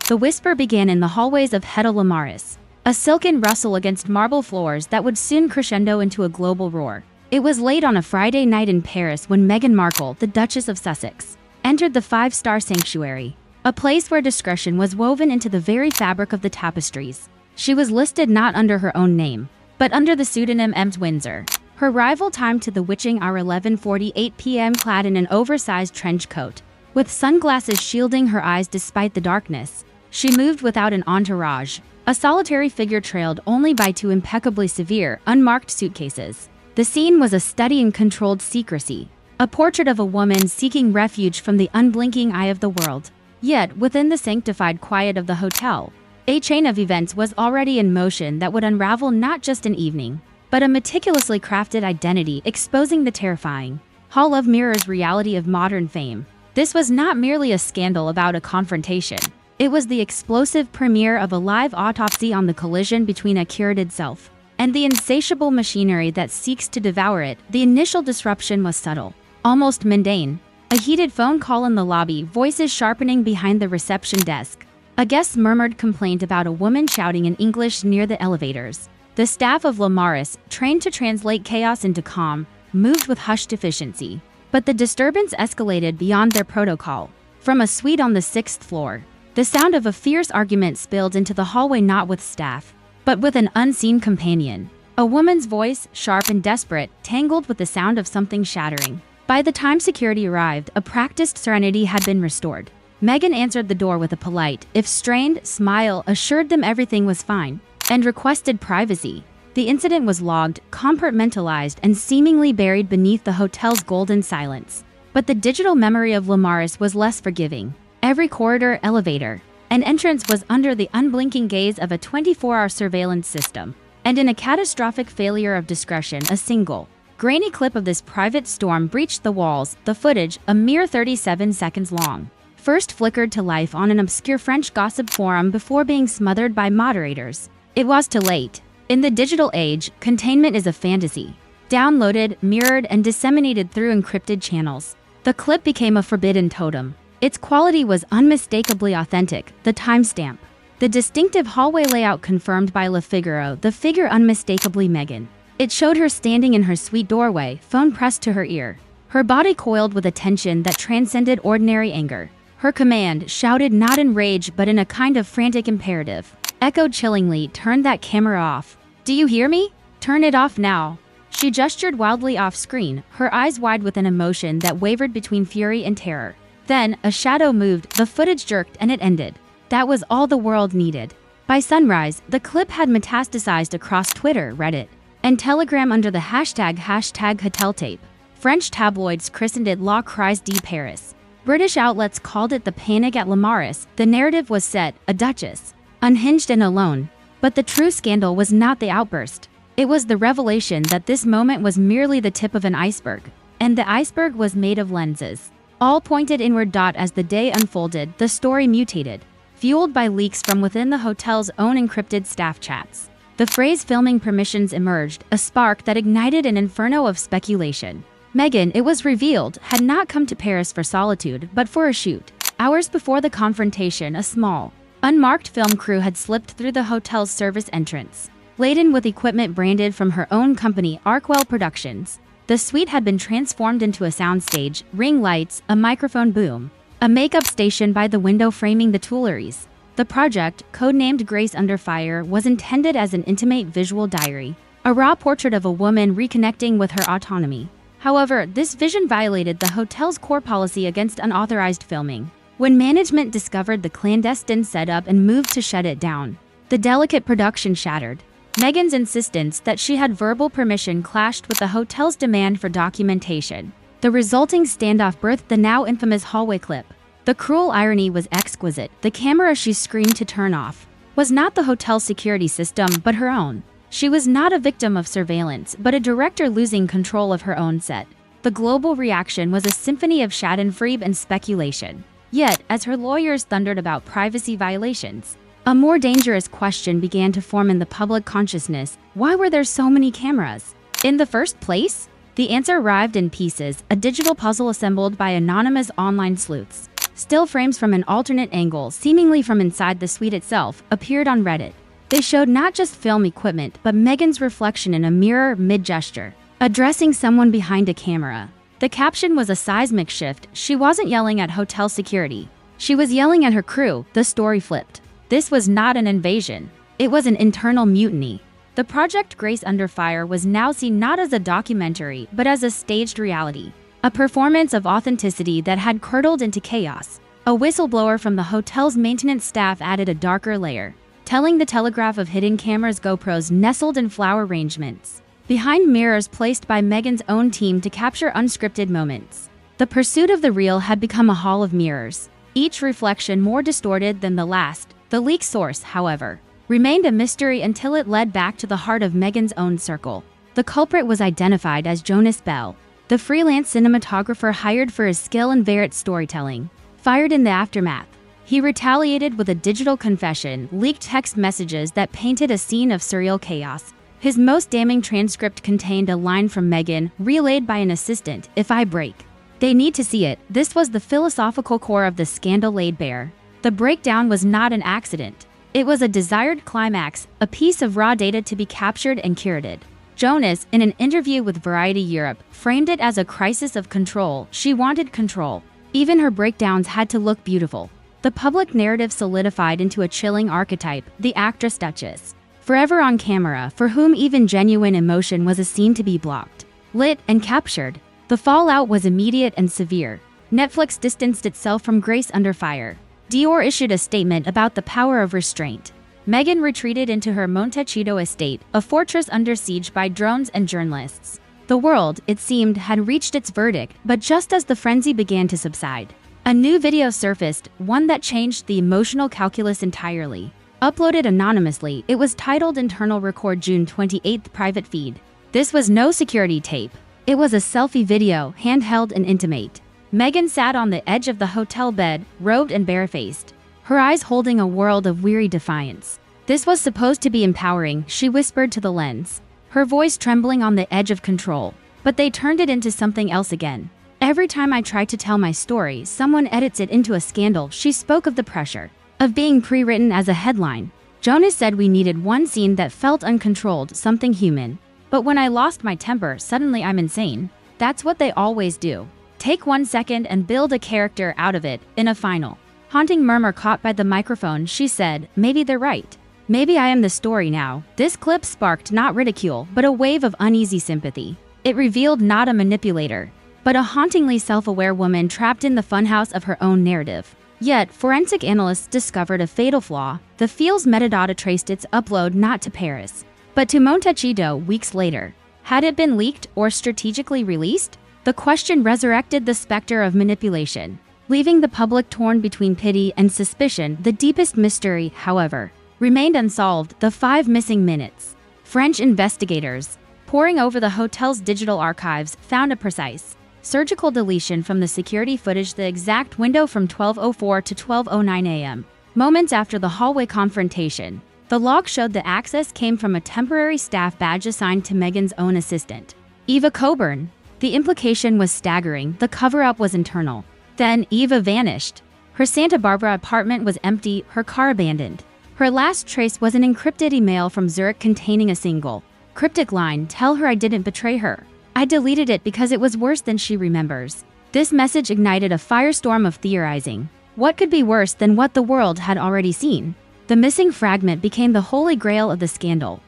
The whisper began in the hallways of Hedda Lamaris, a silken rustle against marble floors that would soon crescendo into a global roar. It was late on a Friday night in Paris when Meghan Markle, the Duchess of Sussex, entered the five-star sanctuary, a place where discretion was woven into the very fabric of the tapestries. She was listed not under her own name, but under the pseudonym Ems Windsor. Her arrival timed to the witching hour 11:48 p.m. clad in an oversized trench coat, with sunglasses shielding her eyes despite the darkness. She moved without an entourage. A solitary figure trailed only by two impeccably severe, unmarked suitcases. The scene was a study in controlled secrecy, a portrait of a woman seeking refuge from the unblinking eye of the world. Yet, within the sanctified quiet of the hotel, a chain of events was already in motion that would unravel not just an evening, but a meticulously crafted identity exposing the terrifying Hall of Mirrors reality of modern fame. This was not merely a scandal about a confrontation. It was the explosive premiere of a live autopsy on the collision between a curated self and the insatiable machinery that seeks to devour it. The initial disruption was subtle, almost mundane. A heated phone call in the lobby, voices sharpening behind the reception desk. A guest murmured complaint about a woman shouting in English near the elevators. The staff of Lamaris, trained to translate chaos into calm, moved with hushed efficiency. But the disturbance escalated beyond their protocol. From a suite on the 6th floor, the sound of a fierce argument spilled into the hallway, not with staff, but with an unseen companion. A woman's voice, sharp and desperate, tangled with the sound of something shattering. By the time security arrived, a practiced serenity had been restored. Meghan answered the door with a polite, if strained, smile, assured them everything was fine, and requested privacy. The incident was logged, compartmentalized, and seemingly buried beneath the hotel's golden silence. But the digital memory of Lamaris was less forgiving. Every corridor, elevator, and entrance was under the unblinking gaze of a 24-hour surveillance system. And in a catastrophic failure of discretion, a single, grainy clip of this private storm breached the walls. The footage, a mere 37 seconds long, first flickered to life on an obscure French gossip forum before being smothered by moderators. It was too late. In the digital age, containment is a fantasy. Downloaded, mirrored, and disseminated through encrypted channels, the clip became a forbidden totem. Its quality was unmistakably authentic, the timestamp, the distinctive hallway layout confirmed by Le Figaro, the figure unmistakably Meghan. It showed her standing in her suite doorway, phone pressed to her ear, her body coiled with a tension that transcended ordinary anger. Her command, shouted not in rage but in a kind of frantic imperative, echoed chillingly, turn that camera off. Do you hear me? Turn it off now. She gestured wildly off screen, her eyes wide with an emotion that wavered between fury and terror. Then, a shadow moved, the footage jerked, and it ended. That was all the world needed. By sunrise, the clip had metastasized across Twitter, Reddit, and Telegram under the hashtag #HotelTape. French tabloids christened it La Crise de Paris. British outlets called it the Panic at Lamaris. The narrative was set, a duchess, unhinged and alone. But the true scandal was not the outburst. It was the revelation that this moment was merely the tip of an iceberg, and the iceberg was made of lenses. All pointed inward. As the day unfolded, the story mutated, fueled by leaks from within the hotel's own encrypted staff chats. The phrase filming permissions emerged, a spark that ignited an inferno of speculation. Meghan, it was revealed, had not come to Paris for solitude, but for a shoot. Hours before the confrontation, a small, unmarked film crew had slipped through the hotel's service entrance, laden with equipment branded from her own company, Arkwell Productions. The suite had been transformed into a soundstage, ring lights, a microphone boom, a makeup station by the window framing the Tuileries. The project, codenamed Grace Under Fire, was intended as an intimate visual diary, a raw portrait of a woman reconnecting with her autonomy. However, this vision violated the hotel's core policy against unauthorized filming. When management discovered the clandestine setup and moved to shut it down, the delicate production shattered. Meghan's insistence that she had verbal permission clashed with the hotel's demand for documentation. The resulting standoff birthed the now infamous hallway clip. The cruel irony was exquisite. The camera she screamed to turn off was not the hotel's security system, but her own. She was not a victim of surveillance, but a director losing control of her own set. The global reaction was a symphony of schadenfreude and speculation. Yet, as her lawyers thundered about privacy violations, a more dangerous question began to form in the public consciousness. Why were there so many cameras in the first place? The answer arrived in pieces, a digital puzzle assembled by anonymous online sleuths. Still frames from an alternate angle, seemingly from inside the suite itself, appeared on Reddit. They showed not just film equipment, but Meghan's reflection in a mirror mid-gesture, addressing someone behind a camera. The caption was a seismic shift. She wasn't yelling at hotel security. She was yelling at her crew. The story flipped. This was not an invasion. It was an internal mutiny. The Project Grace Under Fire was now seen not as a documentary, but as a staged reality. A performance of authenticity that had curdled into chaos. A whistleblower from the hotel's maintenance staff added a darker layer, telling the Telegraph of hidden cameras GoPros nestled in flower arrangements behind mirrors placed by Meghan's own team to capture unscripted moments. The pursuit of the real had become a hall of mirrors, each reflection more distorted than the last. The leak source, however, remained a mystery until it led back to the heart of Meghan's own circle. The culprit was identified as Jonas Bell, the freelance cinematographer hired for his skill in varied storytelling. Fired in the aftermath, he retaliated with a digital confession, leaked text messages that painted a scene of surreal chaos. His most damning transcript contained a line from Meghan, relayed by an assistant: "If I break, they need to see it." This was the philosophical core of the scandal laid bare. The breakdown was not an accident. It was a desired climax, a piece of raw data to be captured and curated. Jonas, in an interview with Variety Europe, framed it as a crisis of control. She wanted control. Even her breakdowns had to look beautiful. The public narrative solidified into a chilling archetype, the actress Duchess, forever on camera, for whom even genuine emotion was a scene to be blocked, lit, and captured. The fallout was immediate and severe. Netflix distanced itself from Grace Under Fire. Dior issued a statement about the power of restraint. Meghan retreated into her Montecito estate, a fortress under siege by drones and journalists. The world, it seemed, had reached its verdict, but just as the frenzy began to subside, a new video surfaced, one that changed the emotional calculus entirely. Uploaded anonymously, it was titled "Internal Record June 28th Private Feed." This was no security tape. It was a selfie video, handheld and intimate. Meghan sat on the edge of the hotel bed, robed and barefaced, her eyes holding a world of weary defiance. This was supposed to be empowering, she whispered to the lens, her voice trembling on the edge of control. But they turned it into something else again. "Every time I try to tell my story, someone edits it into a scandal." She spoke of the pressure of being pre-written as a headline. Jonas said, "We needed one scene that felt uncontrolled, something human. But when I lost my temper, suddenly I'm insane." That's what they always do. Take 1 second and build a character out of it. In a final, haunting murmur caught by the microphone, she said, "Maybe they're right. Maybe I am the story now." This clip sparked not ridicule, but a wave of uneasy sympathy. It revealed not a manipulator, but a hauntingly self-aware woman trapped in the funhouse of her own narrative. Yet, forensic analysts discovered a fatal flaw. The field's metadata traced its upload not to Paris, but to Montecito weeks later. Had it been leaked or strategically released? The question resurrected the specter of manipulation, leaving the public torn between pity and suspicion. The deepest mystery, however, remained unsolved: the 5 missing minutes. French investigators, poring over the hotel's digital archives, found a precise surgical deletion from the security footage, the exact window from 12:04 to 12:09 a.m., moments after the hallway confrontation. The log showed the access came from a temporary staff badge assigned to Meghan's own assistant, Eva Coburn. The implication was staggering. The cover-up was internal. Then Eva vanished. Her Santa Barbara apartment was empty, her car abandoned. Her last trace was an encrypted email from Zurich containing a single, cryptic line: "Tell her I didn't betray her. I deleted it because it was worse than she remembers." This message ignited a firestorm of theorizing. What could be worse than what the world had already seen? The missing fragment became the holy grail of the scandal.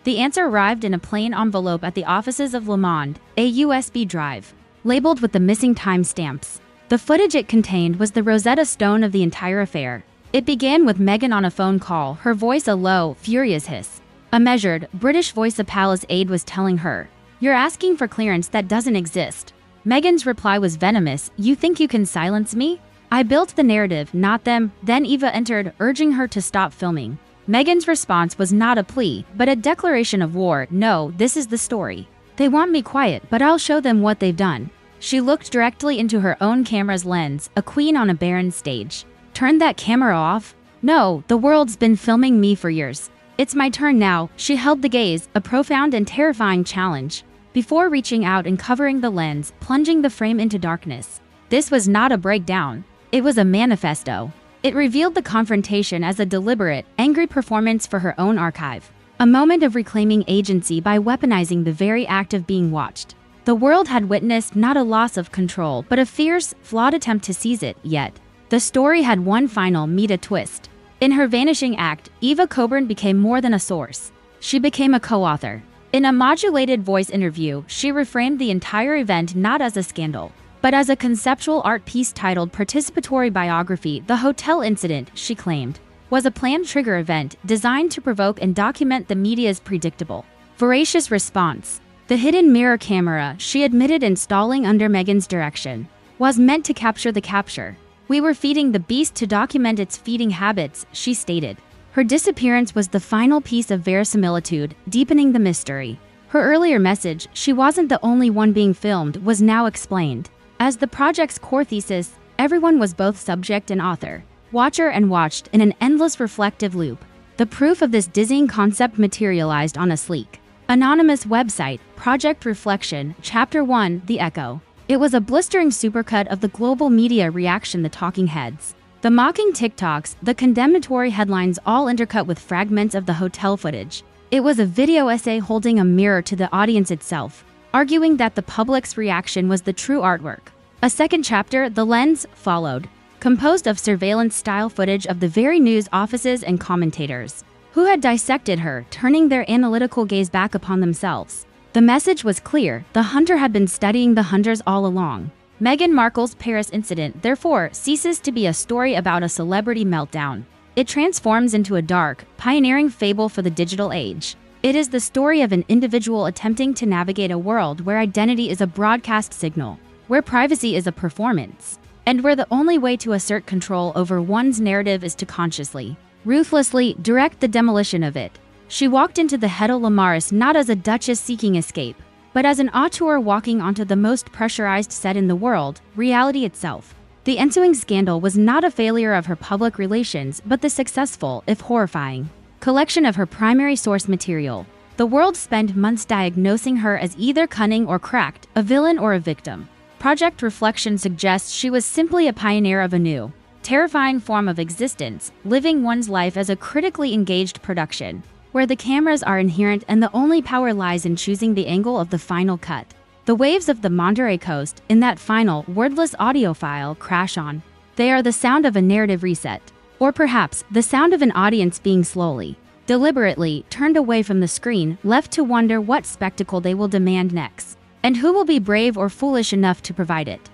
The answer arrived in a plain envelope at the offices of Le Monde, a USB drive, labeled with the missing timestamps. The footage it contained was the Rosetta Stone of the entire affair. It began with Meghan on a phone call, her voice a low, furious hiss. A measured, British voice a palace aide was telling her, "You're asking for clearance that doesn't exist." Meghan's reply was venomous: "You think you can silence me? I built the narrative, not them." Then Eva entered, urging her to stop filming. Meghan's response was not a plea, but a declaration of war. "No, this is the story. They want me quiet, but I'll show them what they've done." She looked directly into her own camera's lens, a queen on a barren stage. "Turn that camera off?" "No, the world's been filming me for years. It's my turn now." She held the gaze, a profound and terrifying challenge, before reaching out and covering the lens, plunging the frame into darkness. This was not a breakdown. It was a manifesto. It revealed the confrontation as a deliberate, angry performance for her own archive. A moment of reclaiming agency by weaponizing the very act of being watched. The world had witnessed not a loss of control, but a fierce, flawed attempt to seize it, yet the story had one final meta twist. In her vanishing act, Eva Coburn became more than a source. She became a co-author. In a modulated voice interview, she reframed the entire event not as a scandal, but as a conceptual art piece titled Participatory Biography. The hotel incident, she claimed, was a planned trigger event designed to provoke and document the media's predictable, voracious response. The hidden mirror camera she admitted installing under Meghan's direction was meant to capture the capture. "We were feeding the beast to document its feeding habits," she stated. Her disappearance was the final piece of verisimilitude, deepening the mystery. Her earlier message, "she wasn't the only one being filmed," was now explained. As the project's core thesis, everyone was both subject and author, watcher and watched in an endless reflective loop. The proof of this dizzying concept materialized on a sleek, anonymous website, Project Reflection, Chapter 1, The Echo. It was a blistering supercut of the global media reaction, the talking heads, the mocking TikToks, the condemnatory headlines, all intercut with fragments of the hotel footage. It was a video essay holding a mirror to the audience itself, arguing that the public's reaction was the true artwork. A second chapter, The Lens, followed, composed of surveillance-style footage of the very news offices and commentators who had dissected her, turning their analytical gaze back upon themselves. The message was clear: the hunter had been studying the hunters all along. Meghan Markle's Paris incident, therefore, ceases to be a story about a celebrity meltdown. It transforms into a dark, pioneering fable for the digital age. It is the story of an individual attempting to navigate a world where identity is a broadcast signal, where privacy is a performance, and where the only way to assert control over one's narrative is to consciously, ruthlessly direct the demolition of it. She walked into the Hedda Lamaris not as a duchess seeking escape, but as an auteur walking onto the most pressurized set in the world, reality itself. The ensuing scandal was not a failure of her public relations, but the successful, if horrifying, collection of her primary source material. The world spent months diagnosing her as either cunning or cracked, a villain or a victim. Project Reflection suggests she was simply a pioneer of a new, terrifying form of existence, living one's life as a critically engaged production, where the cameras are inherent and the only power lies in choosing the angle of the final cut. The waves of the Monterey coast, in that final, wordless audio file, crash on. They are the sound of a narrative reset. Or perhaps, the sound of an audience being slowly, deliberately, turned away from the screen, left to wonder what spectacle they will demand next, and who will be brave or foolish enough to provide it.